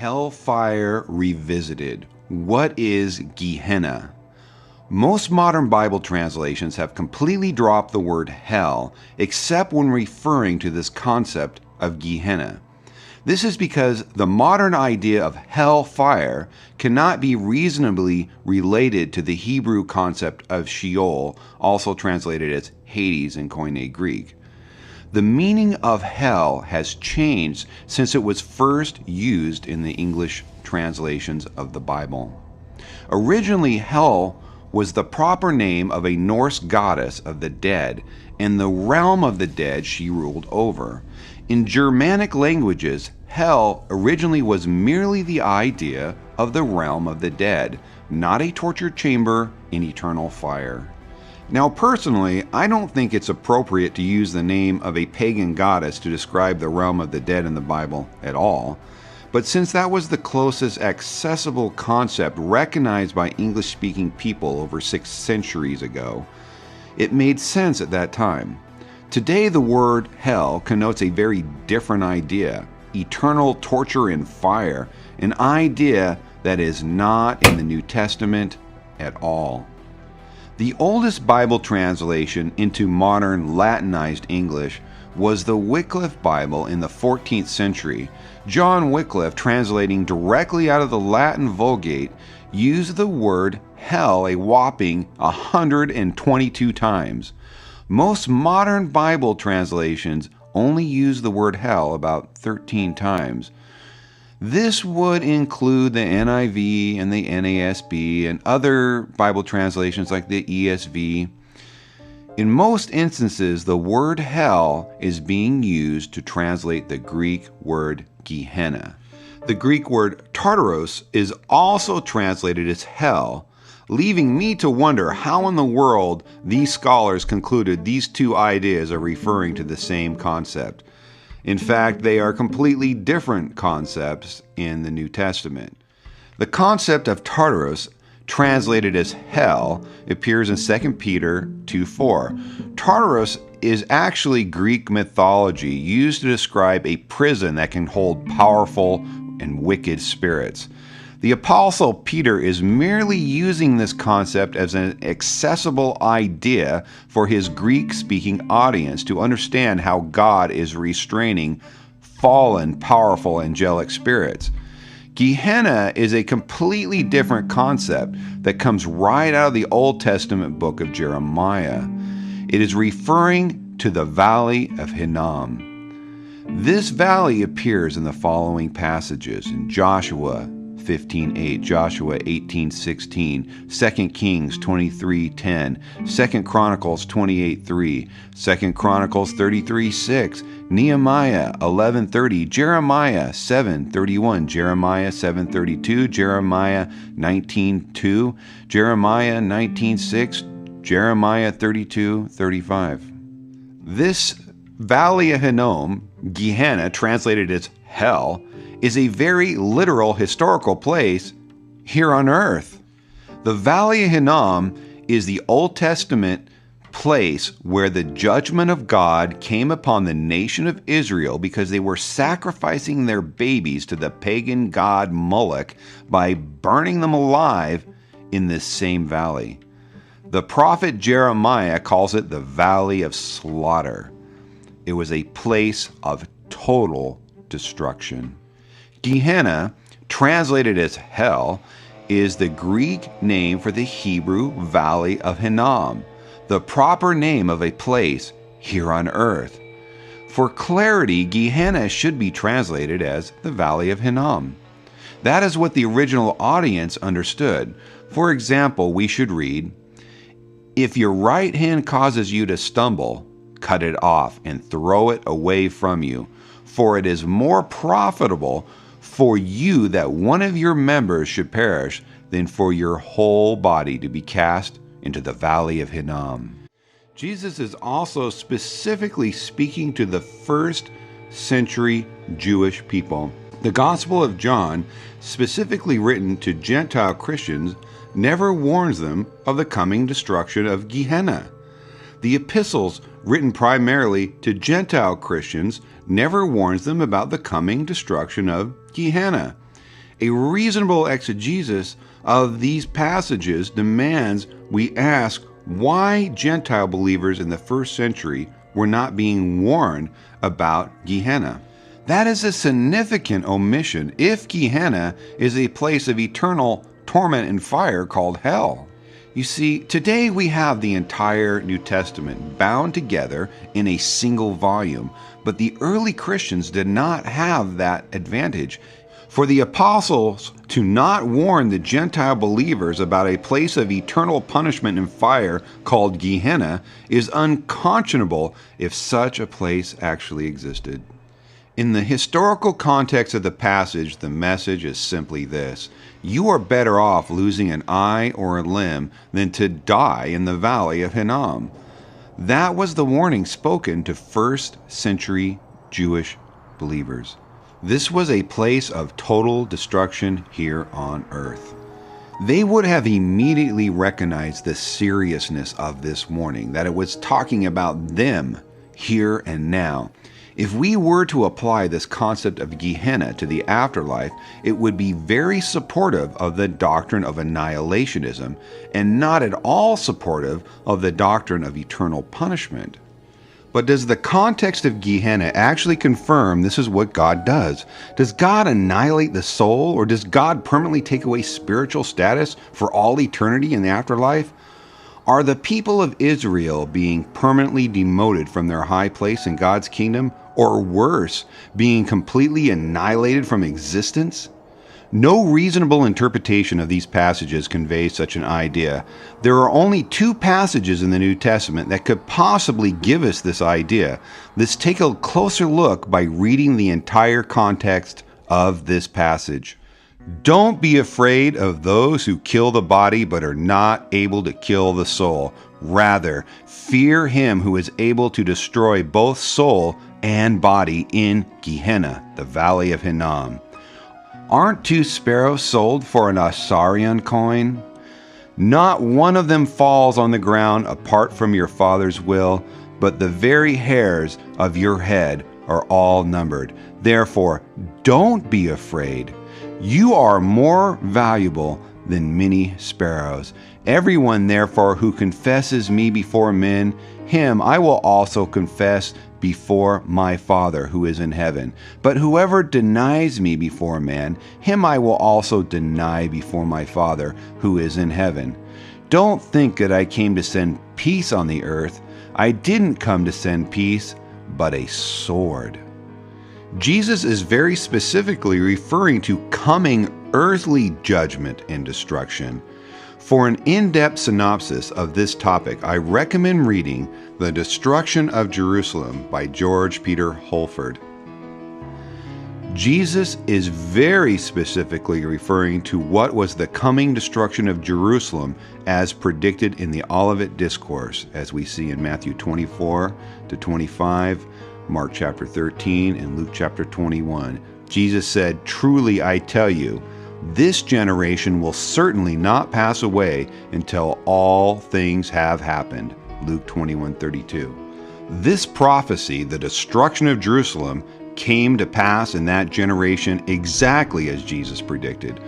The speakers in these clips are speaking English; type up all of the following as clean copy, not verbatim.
Hellfire Revisited. What is Gehenna? Most modern Bible translations have completely dropped the word hell, except when referring to this concept of Gehenna. This is because the modern idea of hellfire cannot be reasonably related to the Hebrew concept of Sheol, also translated as Hades in Koine Greek. The meaning of hell has changed since it was first used in the English translations of the Bible. Originally, hell was the proper name of a Norse goddess of the dead and the realm of the dead she ruled over. In Germanic languages, hell originally was merely the idea of the realm of the dead, not a torture chamber in eternal fire. Now, personally, I don't think it's appropriate to use the name of a pagan goddess to describe the realm of the dead in the Bible at all. But since that was the closest accessible concept recognized by English-speaking people over 6 centuries ago, it made sense at that time. Today, the word hell connotes a very different idea: eternal torture in fire, an idea that is not in the New Testament at all. The oldest Bible translation into modern Latinized English was the Wycliffe Bible in the 14th century. John Wycliffe, translating directly out of the Latin Vulgate, used the word hell a whopping 122 times. Most modern Bible translations only use the word hell about 13 times. This would include the NIV and the NASB and other Bible translations like the ESV. In most instances, the word hell is being used to translate the Greek word Gehenna. The Greek word Tartaros is also translated as hell, leaving me to wonder how in the world these scholars concluded these two ideas are referring to the same concept. In fact, they are completely different concepts in the New Testament. The concept of Tartaros, translated as hell, appears in 2 Peter 2:4. Tartaros is actually Greek mythology used to describe a prison that can hold powerful and wicked spirits. The Apostle Peter is merely using this concept as an accessible idea for his Greek-speaking audience to understand how God is restraining fallen, powerful angelic spirits. Gehenna is a completely different concept that comes right out of the Old Testament book of Jeremiah. It is referring to the Valley of Hinnom. This valley appears in the following passages in Joshua 15:8, Joshua 18:16, 2 Kings 23:10, 2 Chronicles 28:3, 2 Chronicles 33:6, Nehemiah 11:30, Jeremiah 7:31, Jeremiah 7:32, Jeremiah 19:2, Jeremiah 19:6, Jeremiah 32:35. This Valley of Hinnom, Gehenna, translated as hell, is a very literal historical place here on earth. The Valley of Hinnom is the Old Testament place where the judgment of God came upon the nation of Israel because they were sacrificing their babies to the pagan god Moloch by burning them alive in this same valley. The prophet Jeremiah calls it the Valley of Slaughter. It was a place of total destruction. Gehenna, translated as hell, is the Greek name for the Hebrew Valley of Hinnom, the proper name of a place here on earth. For clarity, Gehenna should be translated as the Valley of Hinnom. That is what the original audience understood. For example, we should read, "If your right hand causes you to stumble, cut it off and throw it away from you, for it is more profitable for you that one of your members should perish than for your whole body to be cast into the Valley of Hinnom." Jesus is also specifically speaking to the first century Jewish people. The Gospel of John, specifically written to Gentile Christians, never warns them of the coming destruction of Gehenna. The epistles, written primarily to Gentile Christians, never warns them about the coming destruction of Gehenna. A reasonable exegesis of these passages demands we ask why Gentile believers in the first century were not being warned about Gehenna. That is a significant omission if Gehenna is a place of eternal torment and fire called hell. You see, today we have the entire New Testament bound together in a single volume, but the early Christians did not have that advantage. For the apostles to not warn the Gentile believers about a place of eternal punishment and fire called Gehenna is unconscionable if such a place actually existed. In the historical context of the passage, the message is simply this: you are better off losing an eye or a limb than to die in the valley of Hinnom. That was the warning spoken to first century Jewish believers. This was a place of total destruction here on earth. They would have immediately recognized the seriousness of this warning, that it was talking about them here and now. If we were to apply this concept of Gehenna to the afterlife, it would be very supportive of the doctrine of annihilationism and not at all supportive of the doctrine of eternal punishment. But does the context of Gehenna actually confirm this is what God does? Does God annihilate the soul, or does God permanently take away spiritual status for all eternity in the afterlife? Are the people of Israel being permanently demoted from their high place in God's kingdom, or worse, being completely annihilated from existence? No reasonable interpretation of these passages conveys such an idea. There are only two passages in the New Testament that could possibly give us this idea. Let's take a closer look by reading the entire context of this passage. Don't be afraid of those who kill the body but are not able to kill the soul. Rather, fear him who is able to destroy both soul and body in Gehenna, the valley of Hinnom. Aren't 2 sparrows sold for an Assyrian coin? Not one of them falls on the ground apart from your Father's will, but the very hairs of your head are all numbered. Therefore, don't be afraid. You are more valuable than many sparrows. Everyone, therefore, who confesses me before men, him I will also confess before my Father who is in heaven. But whoever denies me before man, him I will also deny before my Father who is in heaven. Don't think that I came to send peace on the earth. I didn't come to send peace, but a sword. Jesus is very specifically referring to coming earthly judgment and destruction. For an in-depth synopsis of this topic, I recommend reading The Destruction of Jerusalem by George Peter Holford. Jesus is very specifically referring to what was the coming destruction of Jerusalem as predicted in the Olivet Discourse, as we see in Matthew 24 to 25, Mark chapter 13, and Luke chapter 21. Jesus said, "Truly I tell you, this generation will certainly not pass away until all things have happened." Luke 21:32. This prophecy, the destruction of Jerusalem, came to pass in that generation exactly as Jesus predicted.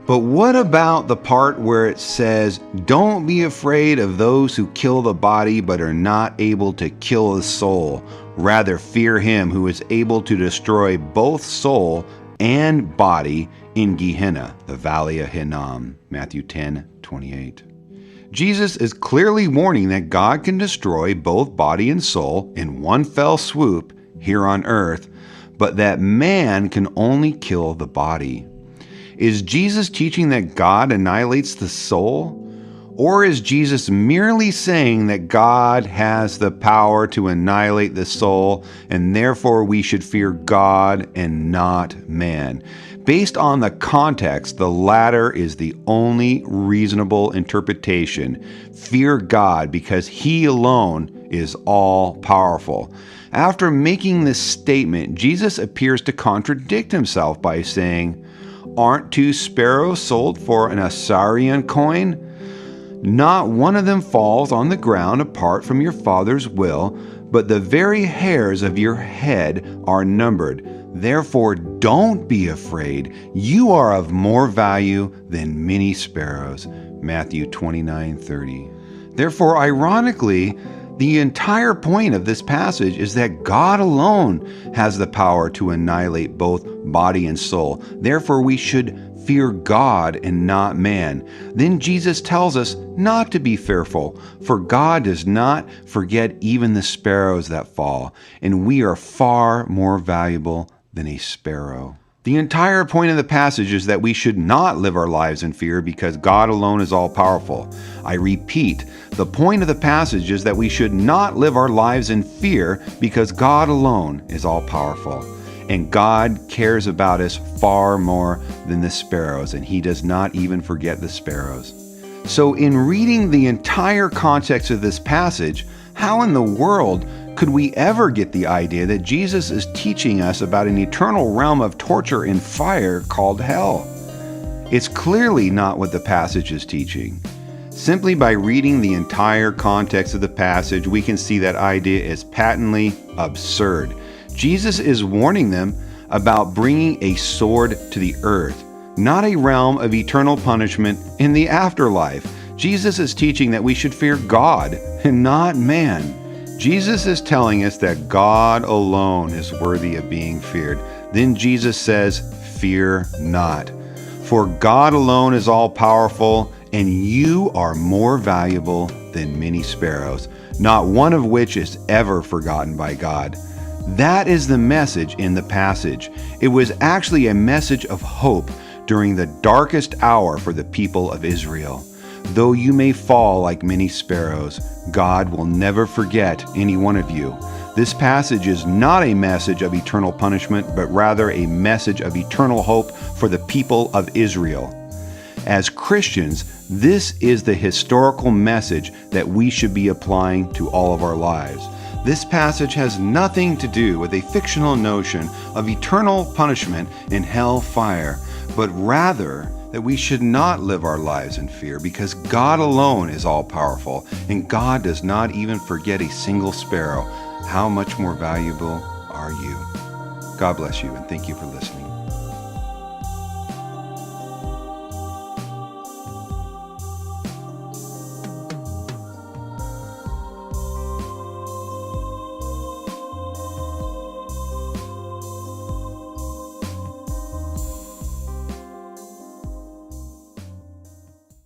But what about the part where it says, "Don't be afraid of those who kill the body but are not able to kill the soul. Rather fear him who is able to destroy both soul and body in Gehenna, the valley of Hinnom." Matthew 10:28. Jesus is clearly warning that God can destroy both body and soul in one fell swoop here on earth, but that man can only kill the body. Is Jesus teaching that God annihilates the soul? Or is Jesus merely saying that God has the power to annihilate the soul, and therefore we should fear God and not man? Based on the context, the latter is the only reasonable interpretation. Fear God because He alone is all-powerful. After making this statement, Jesus appears to contradict himself by saying, "Aren't 2 sparrows sold for an Assyrian coin? Not one of them falls on the ground apart from your Father's will, but the very hairs of your head are numbered. Therefore, don't be afraid. You are of more value than many sparrows. Matthew 29:30. Therefore, ironically, the entire point of this passage is that God alone has the power to annihilate both body and soul. Therefore, we should fear God and not man. Then Jesus tells us not to be fearful, for God does not forget even the sparrows that fall, and we are far more valuable than a sparrow. The entire point of the passage is that we should not live our lives in fear because God alone is all-powerful. I repeat, the point of the passage is that we should not live our lives in fear because God alone is all-powerful. And God cares about us far more than the sparrows, and He does not even forget the sparrows. So in reading the entire context of this passage, how in the world could we ever get the idea that Jesus is teaching us about an eternal realm of torture and fire called hell? It's clearly not what the passage is teaching. Simply by reading the entire context of the passage, we can see that idea is patently absurd. Jesus is warning them about bringing a sword to the earth, not a realm of eternal punishment in the afterlife. Jesus is teaching that we should fear God and not man. Jesus is telling us that God alone is worthy of being feared. Then Jesus says, "Fear not, for God alone is all-powerful, and you are more valuable than many sparrows, not one of which is ever forgotten by God." That is the message in the passage. It was actually a message of hope during the darkest hour for the people of Israel. Though you may fall like many sparrows, God will never forget any one of you. This passage is not a message of eternal punishment, but rather a message of eternal hope for the people of Israel. As Christians, this is the historical message that we should be applying to all of our lives. This passage has nothing to do with a fictional notion of eternal punishment in hell fire, but rather that we should not live our lives in fear because God alone is all-powerful, and God does not even forget a single sparrow. How much more valuable are you? God bless you, and thank you for listening.